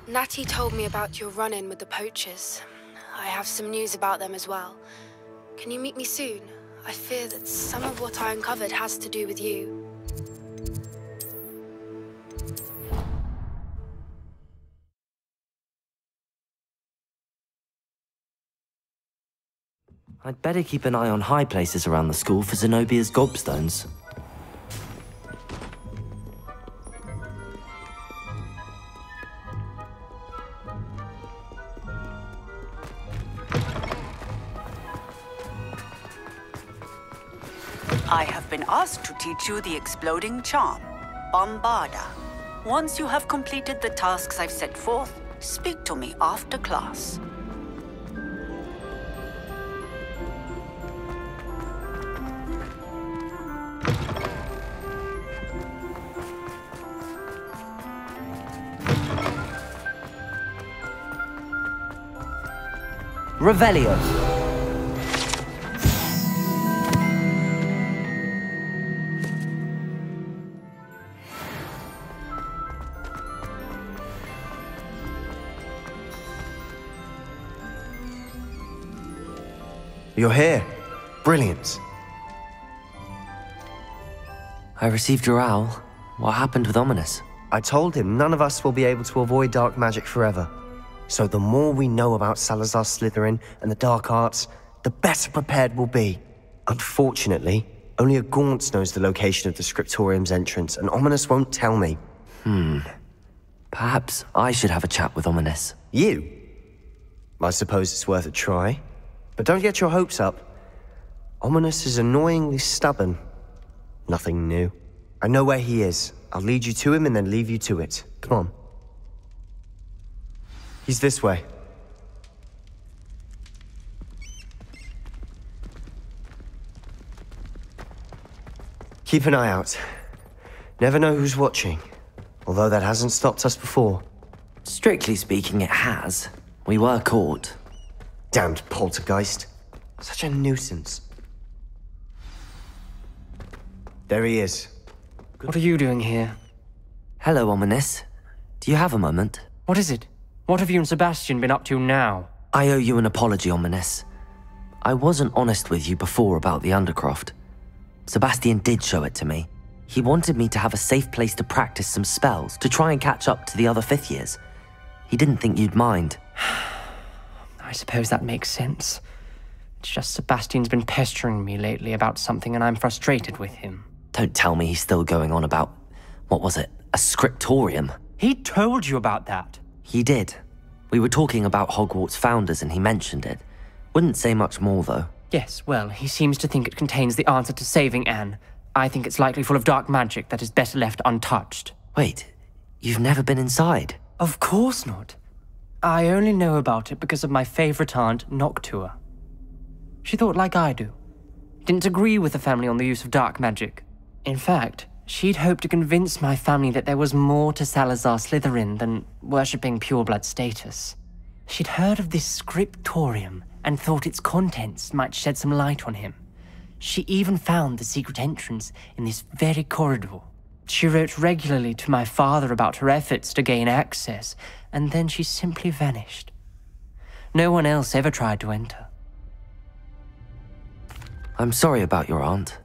Natty told me about your run-in with the poachers. I have some news about them as well. Can you meet me soon? I fear that some of what I uncovered has to do with you. I'd better keep an eye on high places around the school for Zenobia's gobstones. I have been asked to teach you the exploding charm, Bombarda. Once you have completed the tasks I've set forth, speak to me after class. Revelio. You're here. Brilliant. I received your owl. What happened with Ominis? I told him none of us will be able to avoid dark magic forever. So the more we know about Salazar Slytherin and the dark arts, the better prepared we'll be. Unfortunately, only a Gaunt knows the location of the Scriptorium's entrance, and Ominis won't tell me. Perhaps I should have a chat with Ominis. You? I suppose it's worth a try. But don't get your hopes up. Ominis is annoyingly stubborn. Nothing new. I know where he is. I'll lead you to him and then leave you to it. Come on. He's this way. Keep an eye out. Never know who's watching. Although that hasn't stopped us before. Strictly speaking, it has. We were caught. Damned poltergeist. Such a nuisance. There he is. What are you doing here? Hello, Ominis. Do you have a moment? What is it? What have you and Sebastian been up to now? I owe you an apology, Ominis. I wasn't honest with you before about the Undercroft. Sebastian did show it to me. He wanted me to have a safe place to practice some spells, to try and catch up to the other fifth years. He didn't think you'd mind. I suppose that makes sense. It's just Sebastian's been pestering me lately about something and I'm frustrated with him. Don't tell me he's still going on about, what was it, a scriptorium? He told you about that. He did. We were talking about Hogwarts founders and he mentioned it. Wouldn't say much more though. Yes, well, he seems to think it contains the answer to saving Anne. I think it's likely full of dark magic that is better left untouched. Wait, you've never been inside? Of course not. I only know about it because of my favorite aunt, Noctua. She thought like I do. Didn't agree with the family on the use of dark magic. In fact, she'd hoped to convince my family that there was more to Salazar Slytherin than worshipping pureblood status. She'd heard of this scriptorium and thought its contents might shed some light on him. She even found the secret entrance in this very corridor. She wrote regularly to my father about her efforts to gain access, and then she simply vanished. No one else ever tried to enter. I'm sorry about your aunt.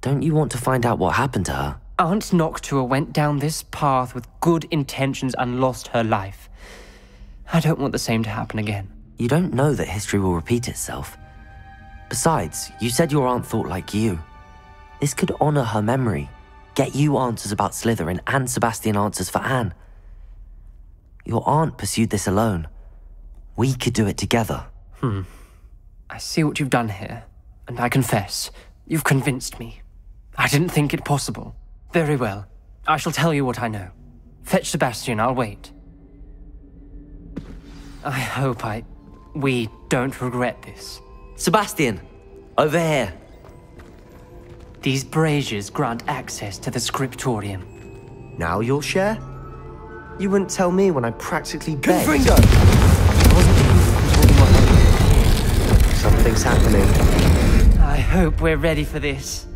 Don't you want to find out what happened to her? Aunt Noctua went down this path with good intentions and lost her life. I don't want the same to happen again. You don't know that history will repeat itself. Besides, you said your aunt thought like you. This could honor her memory. Get you answers about Slytherin and Sebastian answers for Anne. Your aunt pursued this alone. We could do it together. I see what you've done here, and I confess, you've convinced me. I didn't think it possible. Very well. I shall tell you what I know. Fetch Sebastian, I'll wait. I hope we don't regret this. Sebastian! Over here! These braziers grant access to the scriptorium. Now you'll share? You wouldn't tell me when I practically begged. Confringo! Something's happening. I hope we're ready for this.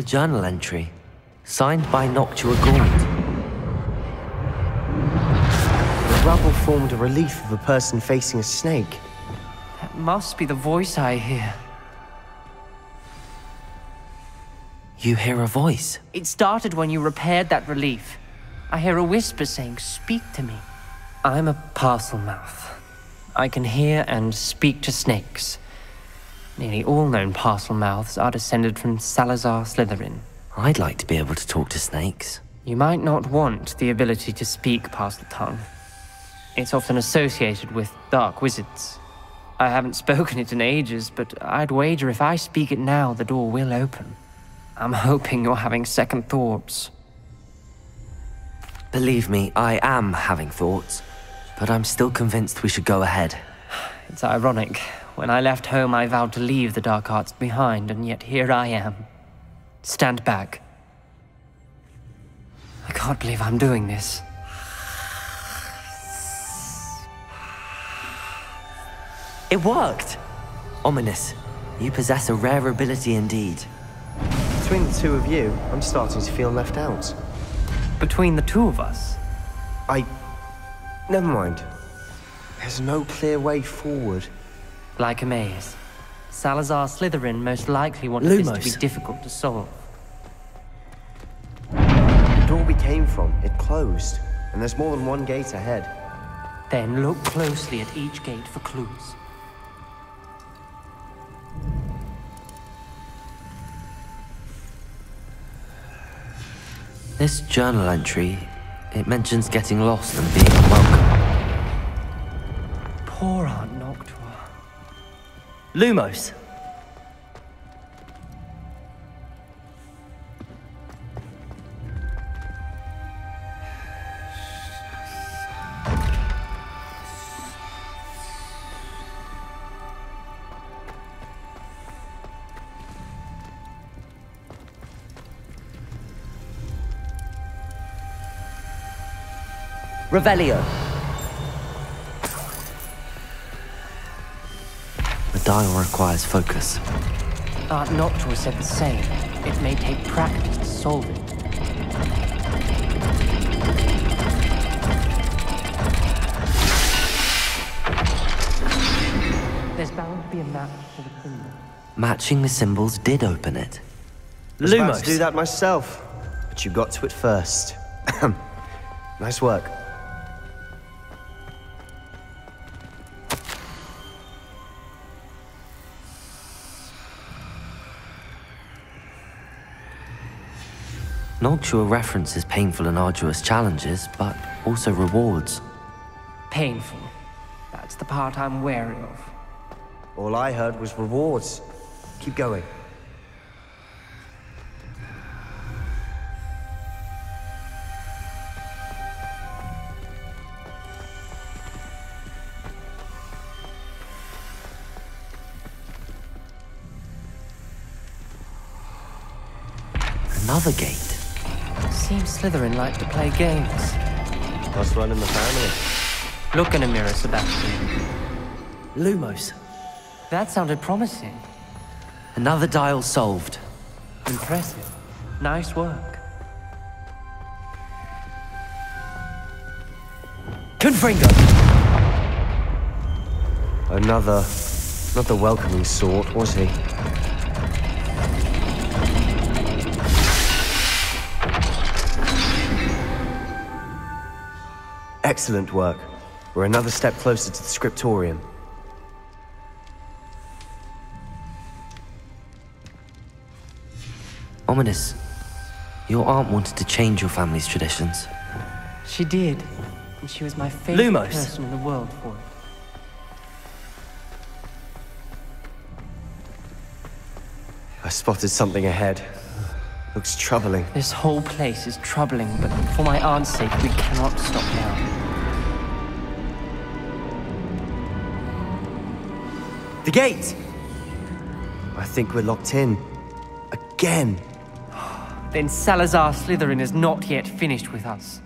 journal entry, signed by Noctua Gaunt. The rubble formed a relief of a person facing a snake. That must be the voice I hear. You hear a voice? It started when you repaired that relief. I hear a whisper saying, "Speak to me." I'm a Parselmouth. I can hear and speak to snakes. Nearly all known Parselmouths are descended from Salazar Slytherin. I'd like to be able to talk to snakes. You might not want the ability to speak Parseltongue. It's often associated with dark wizards. I haven't spoken it in ages, but I'd wager if I speak it now, the door will open. I'm hoping you're having second thoughts. Believe me, I am having thoughts, but I'm still convinced we should go ahead. It's ironic. When I left home, I vowed to leave the dark arts behind, and yet here I am. Stand back. I can't believe I'm doing this. It worked! Ominous, you possess a rare ability indeed. Between the two of you, I'm starting to feel left out. Between the two of us? Never mind. There's no clear way forward. Like a maze. Salazar Slytherin most likely wanted this to be difficult to solve. The door we came from, it closed. And there's more than one gate ahead. Then look closely at each gate for clues. This journal entry, it mentions getting lost and being unwelcome. Poor Aunt Noctua. Lumos! Revelio. The dial requires focus. Aunt Noctua said the same. It may take practice to solve it. There's bound to be a match for the symbol. Matching the symbols did open it. I was about to do that myself, but you got to it first. Nice work. Noctua references painful and arduous challenges, but also rewards. Painful. That's the part I'm wary of. All I heard was rewards. Keep going. Another gate. Seems Slytherin like to play games. Must run in the family. Look in a mirror, Sebastian. Lumos. That sounded promising. Another dial solved. Impressive. Nice work. Confringo! Another... not the welcoming sort, was he? Excellent work. We're another step closer to the scriptorium. Ominous, your aunt wanted to change your family's traditions. She did. And she was my favorite Lumos. person in the world for it. I spotted something ahead. Looks troubling. This whole place is troubling, but for my aunt's sake, we cannot stop now. The gate! I think we're locked in. Again. Then Salazar Slytherin is not yet finished with us.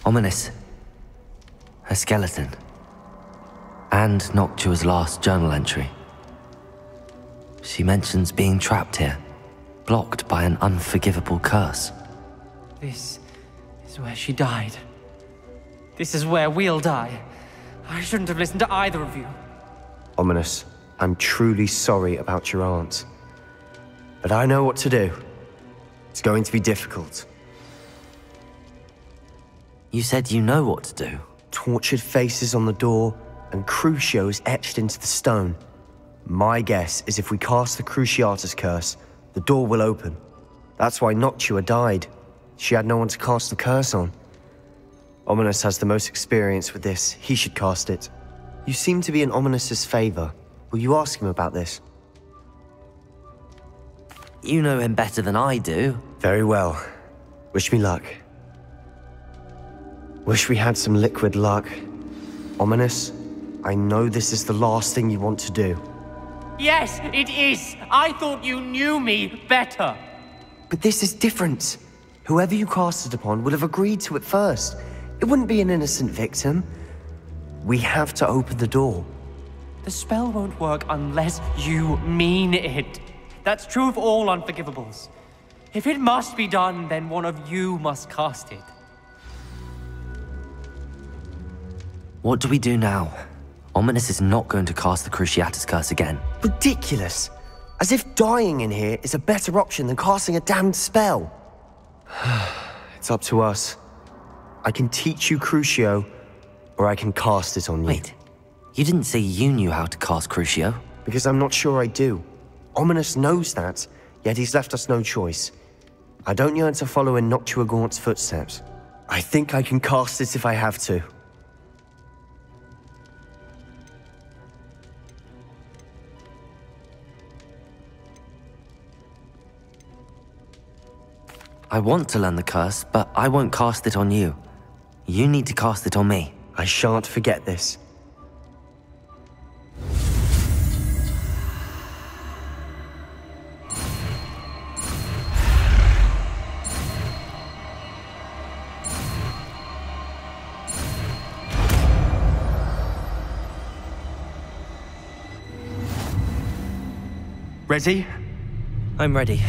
Ominous. A skeleton. And Noctua's last journal entry. She mentions being trapped here, blocked by an unforgivable curse. This is where she died. This is where we'll die. I shouldn't have listened to either of you. Ominous, I'm truly sorry about your aunt. But I know what to do. It's going to be difficult. You said you know what to do. Tortured faces on the door, and Crucios etched into the stone. My guess is if we cast the Cruciatus curse, the door will open. That's why Noctua died. She had no one to cast the curse on. Ominous has the most experience with this. He should cast it. You seem to be in Ominous's favor. Will you ask him about this? You know him better than I do. Very well. Wish me luck. Wish we had some liquid luck. Ominous, I know this is the last thing you want to do. Yes, it is. I thought you knew me better. But this is different. Whoever you cast it upon would have agreed to it first. It wouldn't be an innocent victim. We have to open the door. The spell won't work unless you mean it. That's true of all unforgivables. If it must be done, then one of you must cast it. What do we do now? Ominous is not going to cast the Cruciatus curse again. Ridiculous. As if dying in here is a better option than casting a damned spell. It's up to us. I can teach you Crucio, or I can cast it on you. Wait, you didn't say you knew how to cast Crucio? Because I'm not sure I do. Ominous knows that, yet he's left us no choice. I don't yearn to follow in Noctua Gaunt's footsteps. I think I can cast it if I have to. I want to learn the curse, but I won't cast it on you. You need to cast it on me. I shan't forget this. Ready? I'm ready.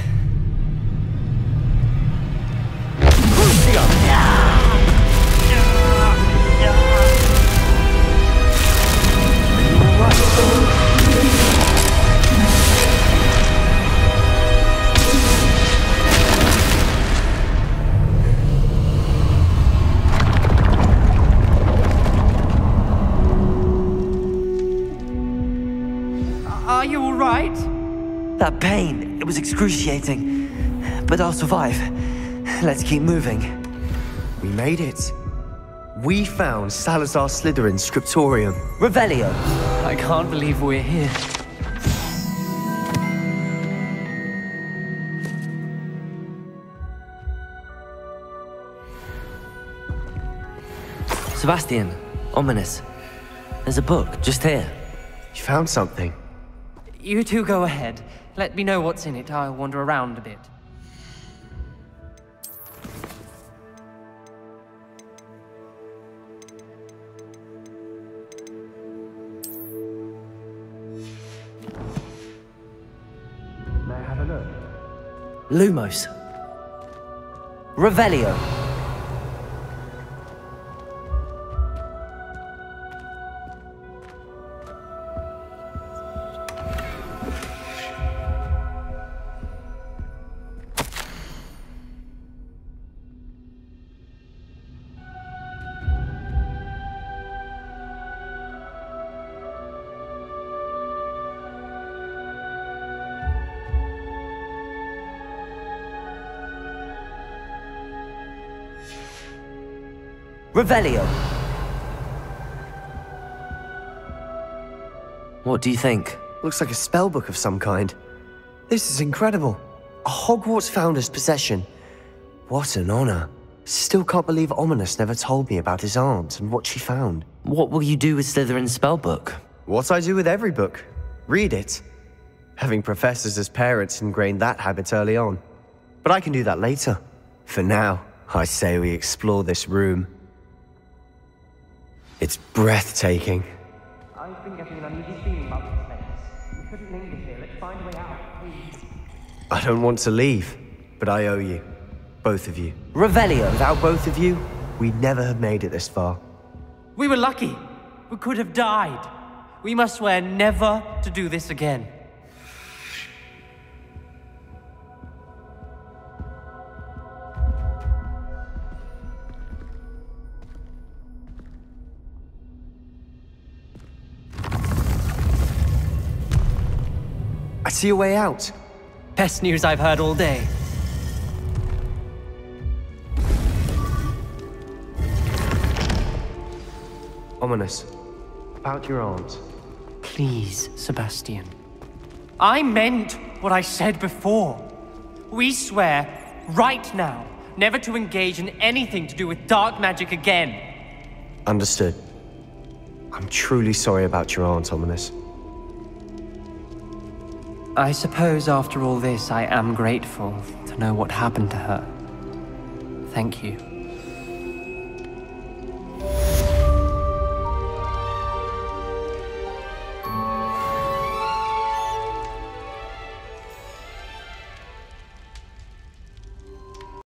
Are you all right? That pain, it was excruciating. But I'll survive. Let's keep moving. We made it. We found Salazar Slytherin's scriptorium. Revelio! I can't believe we're here. Sebastian, Ominous. There's a book just here. You found something. You two go ahead. Let me know what's in it. I'll wander around a bit. May I have a look? Lumos. Revelio. Revelio. What do you think? Looks like a spellbook of some kind. This is incredible. A Hogwarts founder's possession. What an honor. Still can't believe Ominous never told me about his aunt and what she found. What will you do with Slytherin's spellbook? What I do with every book. Read it. Having professors as parents ingrained that habit early on. But I can do that later. For now, I say we explore this room. It's breathtaking. I've been getting an uneasy feeling about this place. We couldn't linger here. Let's find a way out, please. I don't want to leave, but I owe you. Both of you. Revelio! Without both of you, we'd never have made it this far. We were lucky. We could have died. We must swear never to do this again. I see a way out. Best news I've heard all day. Ominous. About your aunt. Please, Sebastian. I meant what I said before. We swear, right now, never to engage in anything to do with dark magic again. Understood. I'm truly sorry about your aunt, Ominous. I suppose after all this, I am grateful to know what happened to her. Thank you.